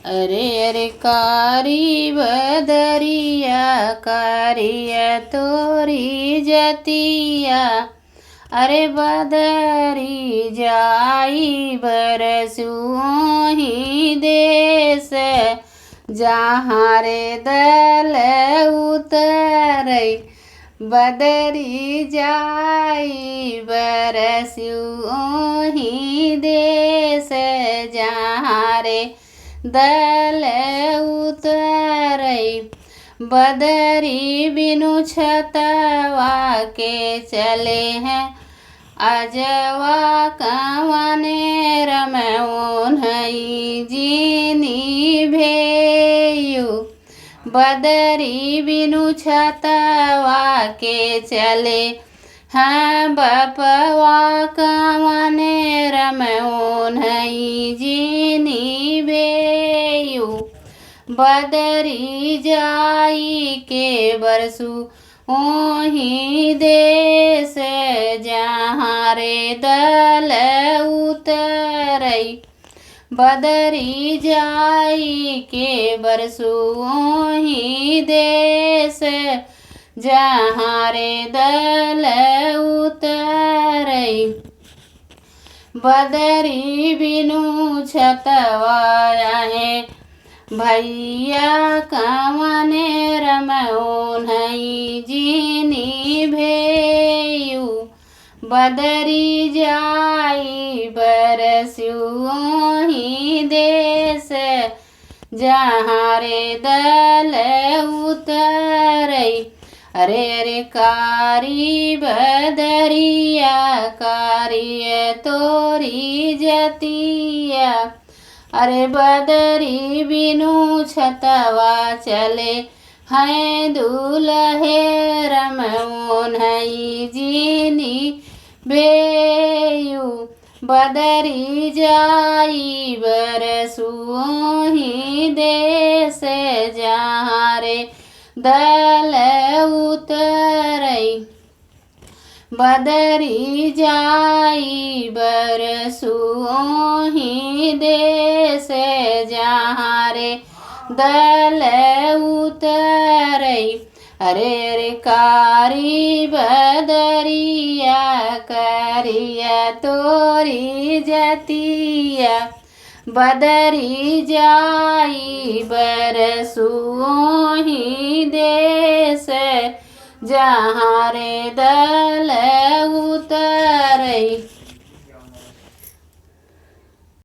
अरे अरे कारी बदरिया कारिया तोरी जतिया। अरे बदरी जाई बरसू ही देश जहाँ रे दल उतरई। बदरी जाई बरसू ही देश जहाँ रे दल उतरई। बदरी बिनु छतवा के चले हैं अजवा कवने रमऊन हई जीनी भेयु। बदरी बिनु छतवा के चले हैं बपवा कवने रमऊन हई जीनी भेयु। बदरी जाई के बरसू ओही देश जहाँ रे दल उतरई। बदरी जाई के बरसू ओही देश जहाँ रे दल उतरई। बदरी बिनु छतवा है भैया कवने रमऊन हई जीनी भेयु। बदरी जाई बरसू ही देश जहाँ रे दल उतरई। अरे अरे कारी बदरिया कारिया तोरी जतिया। अरे बदरी बिनु छतवा चले हैं दूल्हे रमऊन हई जीनी भेयु। बदरी जाई बरसू ही देश जहाँ रे दल उतरई। बदरी जाई बरसू ही देश जहाँ रे दल उतरई। अरे अरे कारी बदरिया कारिया तोरी जतिया। बदरी जाई बरसू ही देश जहाँ रे दल उतरई।